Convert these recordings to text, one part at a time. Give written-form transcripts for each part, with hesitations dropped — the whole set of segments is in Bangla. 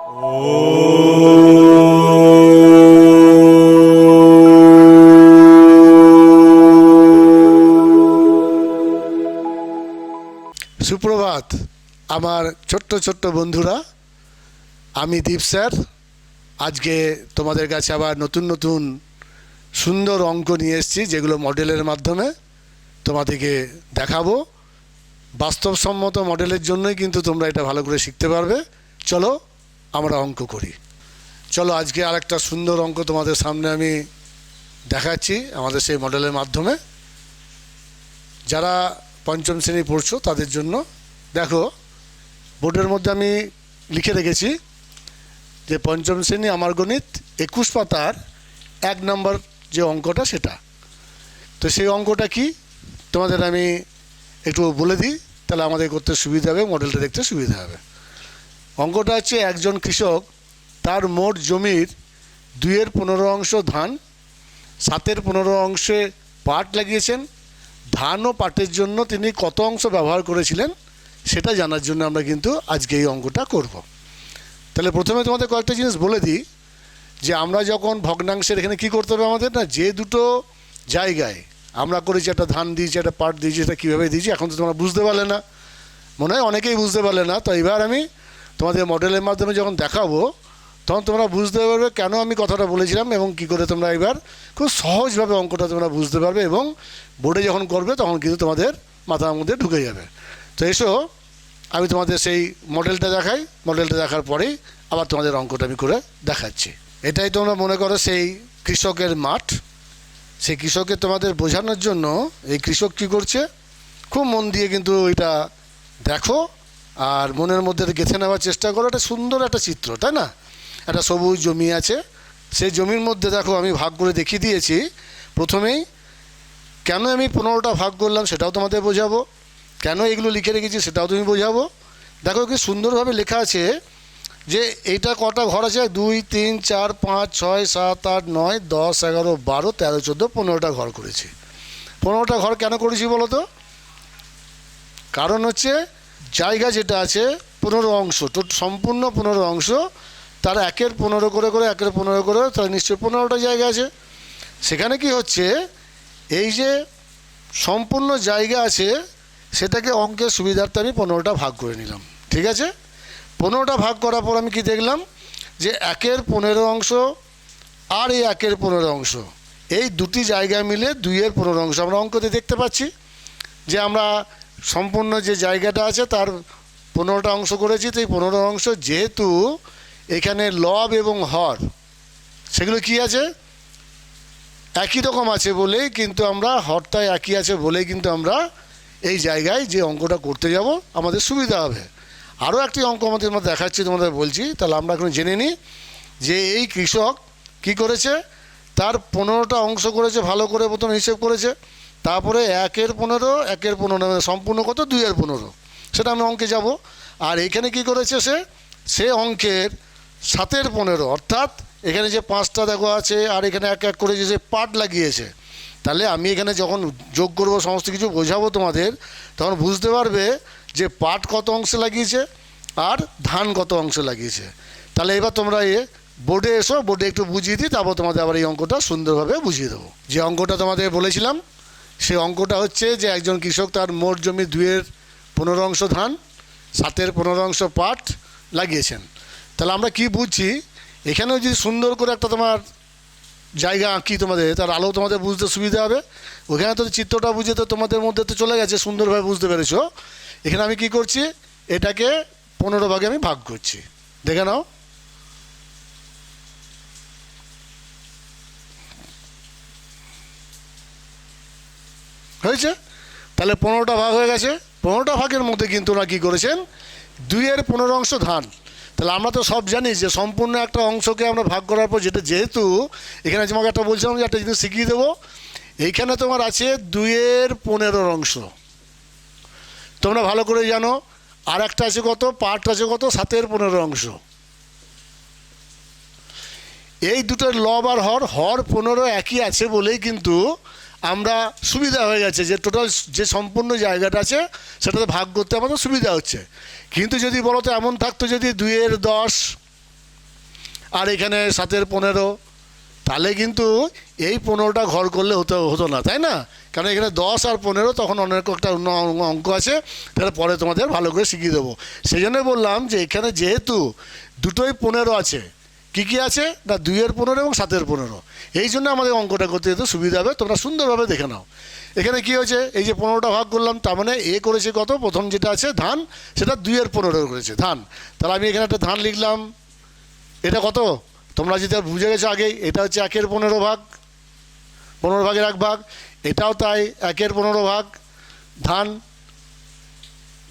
সুপ্রভাত আমার ছোট্ট ছোট্ট বন্ধুরা, আমি দীপ স্যার। আজকে তোমাদের কাছে আবার নতুন নতুন সুন্দর অঙ্ক নিয়ে এসেছি, যেগুলো মডেলের মাধ্যমে তোমাদেরকে দেখাবো। বাস্তবসম্মত মডেলের জন্যই কিন্তু তোমরা এটা ভালো করে শিখতে পারবে। চলো আমরা অঙ্ক করি। চলো আজকে আরেকটা সুন্দর অঙ্ক তোমাদের সামনে আমি দেখাচ্ছি আমাদের সেই মডেলের মাধ্যমে। যারা পঞ্চম শ্রেণী পড়ছো তাদের জন্য দেখো, বোর্ডের মধ্যে আমি লিখে রেখেছি যে পঞ্চম শ্রেণী আমার গণিত 21 পাতার 1 নম্বর যে অঙ্কটা সেটা। তো সেই অঙ্কটা কি তোমাদের আমি একটু বলে দিই, তাহলে আমাদের করতে সুবিধা হবে, মডেলটা দেখতে সুবিধা হবে। অঙ্কটা হচ্ছে, একজন কৃষক তার মোট জমির 2/15 ধান, 7/15 পাট লাগিয়েছেন। ধান ও পাটের জন্য তিনি কত অংশ ব্যবহার করেছিলেন সেটা জানার জন্য আমরা কিন্তু আজকে এই অঙ্কটা করব। তাহলে প্রথমে তোমাদের কয়েকটা জিনিস বলে দিই যে আমরা যখন ভগ্নাংশের এখানে কি করতে হবে আমাদের, না যে দুটো জায়গায় আমরা করেছি, একটা ধান দিয়েছি একটা পাট দিয়েছি, সেটা কীভাবে দিয়েছি এখন তো তোমরা বুঝতে পারলে না, মনে হয় অনেকেই বুঝতে পারলে না। তো এবার আমি তোমাদের মডেলের মাধ্যমে যখন দেখাবো তখন তোমরা বুঝতে পারবে কেন আমি কথাটা বলেছিলাম এবং কি করে তোমরা এবার খুব সহজভাবে অঙ্কটা তোমরা বুঝতে পারবে এবং বোর্ডে যখন করবে তখন কিন্তু তোমাদের মাথার মধ্যে ঢুকে যাবে। তো এসো আমি তোমাদের সেই মডেলটা দেখাই, মডেলটা দেখার পরেই আবার তোমাদের অঙ্কটা আমি করে দেখাচ্ছি। এটাই তোমরা মনে করো সেই কৃষকের মাঠ। সেই কৃষককে তোমাদের বোঝানোর জন্য এই কৃষক কী করছে খুব মন দিয়ে কিন্তু এটা দেখো আর মনের মধ্যে গেঁথে নেওয়ার চেষ্টা করো। একটা সুন্দর একটা চিত্র, তাই না? একটা সবুজ জমি আছে, সেই জমির মধ্যে দেখো আমি ভাগ করে দেখিয়ে দিয়েছি প্রথমেই। কেন আমি 15টা ভাগ করলাম সেটাও তোমাদের বোঝাবো, কেন এগুলো লিখে রেখেছি সেটাও তুমি বোঝাবো। দেখো কি সুন্দরভাবে লেখা আছে যে এইটা কটা ঘর আছে, 2 3 4 5 6 7 8 9 10 11 12 13 14 15টা ঘর করেছি। 15টা ঘর কেন করেছি বলো তো? কারণ হচ্ছে জায়গা যেটা আছে 15 অংশ, সম্পূর্ণ 15 অংশ, তার 1/15 করে 1/15 করে, তার নিশ্চয়ই 15টা জায়গা আছে। সেখানে কি হচ্ছে, এই যে সম্পূর্ণ জায়গা আছে সেটাকে অঙ্কের সুবিধার্থে আমি 15টা ভাগ করে নিলাম। ঠিক আছে, 15টা ভাগ করার পর আমি কি দেখলাম যে 1/15 অংশ আর এই 1/15 অংশ, এই দুটি জায়গা মিলে 2/15 অংশ আমরা অঙ্কতে দেখতে পাচ্ছি। যে আমরা সম্পূর্ণ যে জায়গাটা আছে তার 15টা অংশ করেছি। তো এই 15 অংশ যেহেতু এখানে লব এবং হর সেগুলো কি আছে, একই রকম আছে বলেই কিন্তু আমরা, হরটা একই আছে বলেই কিন্তু আমরা এই জায়গায় যে অঙ্কটা করতে যাব আমাদের সুবিধা হবে। আরও একটি অঙ্ক আমাদের দেখাচ্ছি, তোমাদের বলছি। তাহলে আমরা এখন জেনে নিই যে এই কৃষক কি করেছে, তার 15টা অংশ করেছে, ভালো করে প্রথম হিসেব করেছে, তারপরে 1/15 1/15 সম্পূর্ণ কত 2/15, সেটা আমি অঙ্কে যাব। আর এখানে কি করেছে, সে অঙ্কের 7/15 অর্থাৎ এখানে যে 5টা দেখো আছে আর এখানে এক এক করে যে পাট লাগিয়েছে। তাহলে আমি এখানে যখন যোগ করবো সমস্ত কিছু বোঝাবো তোমাদের, তখন বুঝতে পারবে যে পাট কত অংশে লাগিয়েছে আর ধান কত অংশে লাগিয়েছে। তাহলে এবার তোমরা বোর্ডে এসো, বোর্ডে একটু বুঝিয়ে দিই, তারপর তোমাদের আবার এই অঙ্কটা সুন্দরভাবে বুঝিয়ে দেবো। যে অঙ্কটা তোমাদের বলেছিলাম সেই অঙ্কটা হচ্ছে যে একজন কৃষক তার মোট জমি 2/15 অংশ ধান, 7/15 অংশ পাট লাগিয়েছেন। তাহলে আমরা কি বুঝছি, এখানেও যদি সুন্দর করে একটা তোমার জায়গা আঁকি তোমাদের, তার আলো তোমাদের বুঝতে সুবিধা হবে। ওখানে তো চিত্রটা বুঝে তো তোমাদের মধ্যে তো চলে গেছে, সুন্দরভাবে বুঝতে পেরেছো। এখানে আমি কি করছি, এটাকে 15 ভাগে আমি ভাগ করছি, দেখে নাও। হয়েছে? তাহলে 15টা ভাগ হয়ে গেছে। 15টা ভাগের মধ্যে কিন্তু ওরা কী করেছেন, 2/15 অংশ ধান। তাহলে আমরা তো সব জানি যে সম্পূর্ণ একটা অংশকে আমরা ভাগ করার পর যেটা, যেহেতু এখানে তোমাকে একটা বলছিলাম যে একটা জিনিস শিখিয়ে দেবো, এইখানে তোমার আছে 2/15 অংশ, তোমরা ভালো করে জানো। আর একটা আছে কত, পাট আছে কত 7/15 অংশ। এই দুটোর লব আর হর 15 একই আছে বলেই কিন্তু আমরা সুবিধা হয়ে গেছে যে টোটাল যে সম্পূর্ণ জায়গাটা আছে সেটাতে ভাগ করতে আমাদের সুবিধা হচ্ছে। কিন্তু যদি বলো তো এমন থাকতো যদি 2/10 আর এখানে 7-এর 15, তাহলে কিন্তু এই 15টা ঘর করলে হতো না, তাই না? কারণ এখানে 10 আর 15 তখন অনেক একটা অঙ্ক আছে, তাহলে পরে তোমাদের ভালো করে শিখিয়ে দেবো। সেই জন্যই বললাম যে এখানে যেহেতু দুটোই 15 আছে, কী আছে না 2-এর 15 এবং 7-এর 15, এই জন্য আমাদের অঙ্কটা করতে যেতে সুবিধা হবে। তোমরা সুন্দরভাবে দেখে নাও এখানে কী হয়েছে, এই যে 15টা ভাগ করলাম, তার মানে এ করেছে কত, প্রথম যেটা আছে ধান, সেটা 2-এর 15 করেছে ধান। তাহলে আমি এখানে একটা ধান লিখলাম, এটা কত তোমরা যদি বুঝে গেছো আগেই, এটা হচ্ছে 1-এর 15 ভাগ, 15 ভাগের 1 ভাগ, এটাও তাই 1-এর 15 ভাগ ধান,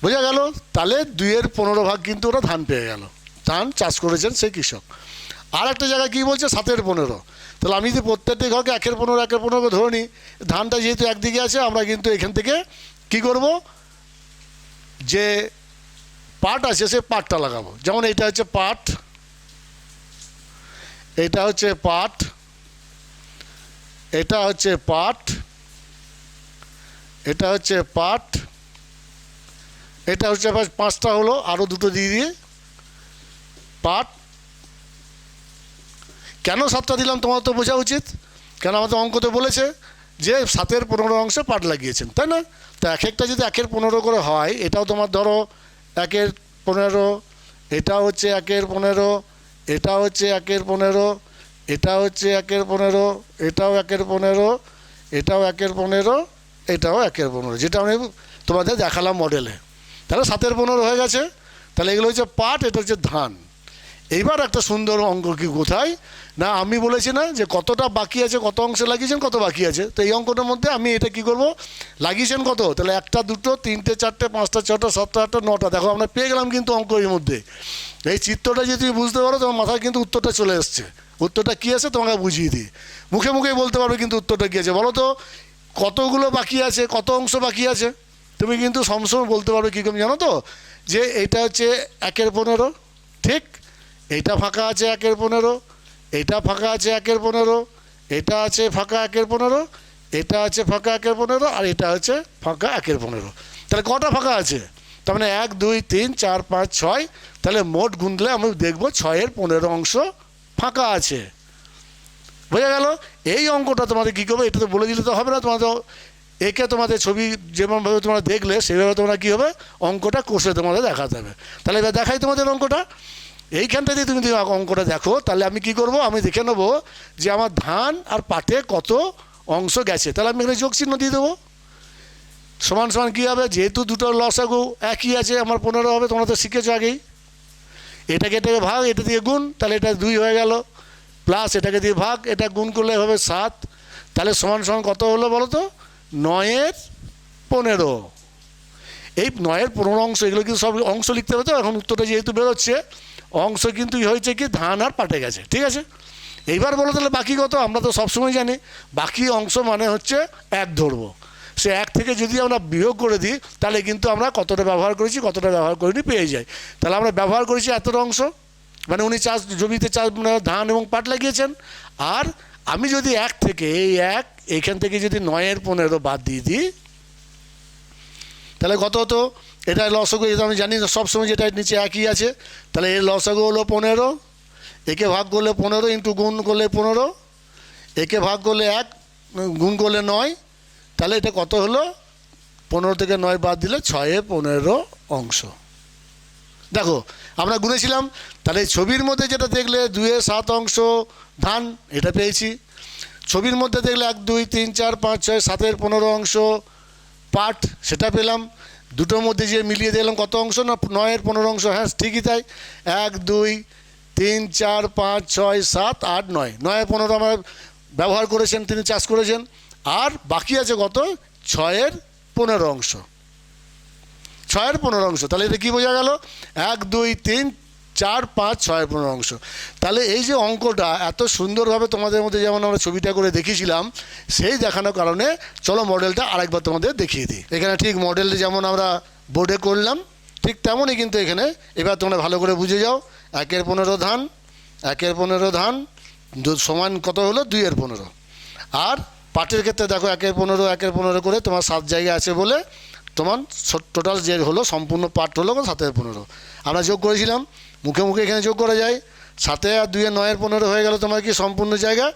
বোঝা গেল? তাহলে 2-এর 15 ভাগ কিন্তু ওরা ধান পেয়ে গেল, ধান চাষ করেছেন সেই কৃষক। আর একটা জায়গায় কী বলছে 7-এর 15, তাহলে আমি যদি প্রত্যেকটি ঘরকে 1-এর 15 ধরে নিই, ধানটা যেহেতু একদিকে আছে, আমরা কিন্তু এখান থেকে কি করব, যে পাট আছে সে পাটটা লাগাবো। যেমন এটা হচ্ছে পাট, এটা হচ্ছে পাট, এটা হচ্ছে পাট, এটা হচ্ছে পাট, এটা হচ্ছে 5টা হলো, আরও 2টো দিয়ে পাট। কেন 7টা দিলাম তোমার তো বোঝা উচিত, কেন আমাদের অঙ্কতে বলেছে যে 7-এর 15 পাট লাগিয়েছেন, তাই না? তা একটা যদি 1-এর 15 করে হয়, এটাও তোমার ধরো 1-এর 15, এটা হচ্ছে 1-এর 15, এটা হচ্ছে 1-এর 15, এটা হচ্ছে 1-এর 15, এটাও 1-এর 15, এটাও 1-এর 15, এটাও 1-এর 15, যেটা আমি তোমাদের দেখালাম মডেলে। তাহলে 7-এর 15 হয়ে গেছে। তাহলে এগুলো হচ্ছে পাট, এটা হচ্ছে ধান। এইবার একটা সুন্দর অঙ্ক কি কোথায় না, আমি বলেছি না যে কতটা বাকি আছে, কত অংশে লাগিয়েছেন, কত বাকি আছে। তো এই অঙ্কটার মধ্যে আমি এটা কি করব, লাগিয়েছেন কত, তাহলে 1টা 2টো 3টে 4টে 5টা 6টা 7টা 8টা 9টা, দেখো আমরা পেয়ে গেলাম কিন্তু অঙ্ক এর মধ্যে। এই চিত্রটা যদি তুমি বুঝতে পারো, তোমার মাথায় কিন্তু উত্তরটা চলে এসছে। উত্তরটা কী আছে তোমাকে বুঝিয়ে দিই, মুখে মুখেই বলতে পারবে কিন্তু উত্তরটা কী আছে। বলো তো কতগুলো বাকি আছে, কত অংশ বাকি আছে, তুমি কিন্তু সবসময় বলতে পারবে কীরকম জানো তো, যে এটা হচ্ছে 1-এর 15, ঠিক, এইটা ফাঁকা আছে 1-এর 15, এটা ফাঁকা আছে 1-এর 15, এটা আছে ফাঁকা 1-এর 15, এটা আছে ফাঁকা 1-এর 15, আর এটা হচ্ছে ফাঁকা 1-এর 15। তাহলে কটা ফাঁকা আছে, তার মানে 1 2 3 4 5 6, তাহলে মোট গুনলে আমি দেখব 6-এর 15 অংশ ফাঁকা আছে। বোঝা গেল? এই অঙ্কটা তোমাদের কী করবে, এটা তো বলে দিলে তো হবে না, তোমাদের একে তোমাদের ছবি যেমনভাবে তোমরা দেখলে সেইভাবে তোমরা কী হবে, অঙ্কটা কষে তোমাদের দেখাতে হবে। তাহলে এবার দেখাই তোমাদের অঙ্কটা। এইখানটা দিয়ে তুমি যদি অঙ্কটা দেখো, তাহলে আমি কি করব, আমি দেখে নেবো যে আমার ধান আর পাটে কত অংশ গেছে। তাহলে আমি এখানে যোগ চিহ্ন দিয়ে দেবো, সমান সমান কী হবে, যেহেতু দুটোর লসাগু একই আছে, আমার 15 হবে, তোমরা তো শিখেছো আগেই। এটাকে এটাকে ভাগ, এটা দিয়ে গুণ, তাহলে এটা 2 হয়ে গেল, প্লাস এটাকে দিয়ে ভাগ, এটা গুণ করলে হবে 7, তাহলে সমান সমান কত হলো বলো তো, 9-এর 15। এই 9-এর 15 অংশ, এগুলো কিন্তু সব অংশ লিখতে হবে। তো এখন উত্তরটা যেহেতু বেরোচ্ছে, অংশ কিন্তু হয়েছে কি ধান আর পাটে গেছে, ঠিক আছে। এইবার বলো তাহলে বাকি কত, আমরা তো সবসময় জানি বাকি অংশ মানে হচ্ছে 1 ধরবো, সে 1 থেকে যদি আমরা বিয়োগ করে দিই, তাহলে কিন্তু আমরা কতটা ব্যবহার করেছি কতটা ব্যবহার করিনি পেয়ে যাই। তাহলে আমরা ব্যবহার করেছি এতটা অংশ, মানে উনি জমিতে ধান এবং পাট লাগিয়েছেন। আর আমি যদি 1 থেকে এইখান থেকে যদি 9-এর 15 বাদ দিয়ে দিই, তাহলে কত হতো, এটা লসাগু, এটা আমি জানি সবসময় যেটা নিচে একই আছে, তাহলে এর লসাগু হলো 15, একে ভাগ করলে 15 ইন্টু গুণ করলে 15, একে ভাগ করলে 1 গুণ করলে 9, তাহলে এটা কত হলো, 15 থেকে 9 বাদ দিলে 6-এ 15 অংশ। দেখো আমরা গুনেছিলাম, তাহলে ছবির মধ্যে যেটা দেখলে 2-এ 7 অংশ ধান, এটা পেয়েছি। ছবির মধ্যে দেখলে 1 2 3 4 5 6 7-এর 15 অংশ পাট, সেটা পেলাম। দুটোর মধ্যে যে মিলিয়ে দিলাম কত অংশ না 9-এর 15 অংশ, হ্যাঁ ঠিকই তাই, 1 2 3 4 5 6 7 8 9, 9-এর 15 আমার ব্যবহার করেছেন, তিনি চাষ করেছেন। আর বাকি আছে কত, 6-এর 15 অংশ, 6-এর 15 অংশ। তাহলে এটা কী বোঝা গেল, 1 2 3 4 5 6-এর 15 অংশ। তাহলে এই যে অঙ্কটা এত সুন্দরভাবে তোমাদের মধ্যে যেমন আমরা ছবিটা করে দেখিয়েছিলাম, সেই দেখানোর কারণে চলো মডেলটা আরেকবার তোমাদের দেখিয়ে দিই। এখানে ঠিক মডেলটা যেমন আমরা বোর্ডে করলাম, ঠিক তেমনই কিন্তু এখানে এবার তোমরা ভালো করে বুঝে যাও। 1-এর 15 ধান, 1-এর 15 ধান সমান কত হলো, 2-এর 15। আর পাটের ক্ষেত্রে দেখো 1-এর 15 1-এর 15 করে তোমার 7 জায়গা আছে বলে তোমার টোটাল যে হলো সম্পূর্ণ পাট হলো 7-এর 15। আমরা যোগ করেছিলাম, মুখে মুখে এখানে যোগ করা যায়, 7 আর 2 9 15 হয়ে গেল তোমার কি সম্পূর্ণ জায়গা।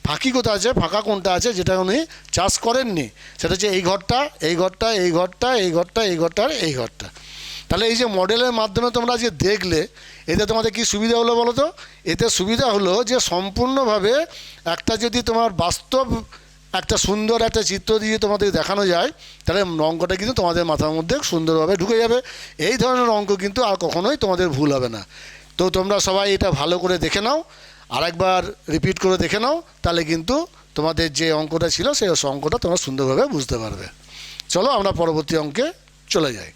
ফাঁকি কোথা আছে, ফাঁকা কোনটা আছে যেটা উনি চাষ করেননি, সেটা হচ্ছে এই ঘরটা, এই ঘরটা, এই ঘরটা, এই ঘরটা, এই ঘরটা আর এই ঘরটা। তাহলে এই যে মডেলের মাধ্যমে তোমরা আজকে দেখলে, এতে তোমাদের কি সুবিধা হলো বলো তো? এতে সুবিধা হলো যে সম্পূর্ণভাবে একটা যদি তোমার বাস্তব একটা সুন্দর একটা চিত্র দিয়ে তোমাদের দেখানো যায়, তাহলে অঙ্কটা কিন্তু তোমাদের মাথার মধ্যে সুন্দরভাবে ঢুকে যাবে। এই ধরনের অঙ্ক কিন্তু আর কখনোই তোমাদের ভুল হবে না। তো তোমরা সবাই এটা ভালো করে দেখে নাও, আরেকবার রিপিট করে দেখে নাও, তাহলে কিন্তু তোমাদের যে অঙ্কটা ছিল সেই অঙ্কটা তোমরা সুন্দরভাবে বুঝতে পারবে। চলো আমরা পরবর্তী অঙ্কে চলে যাই।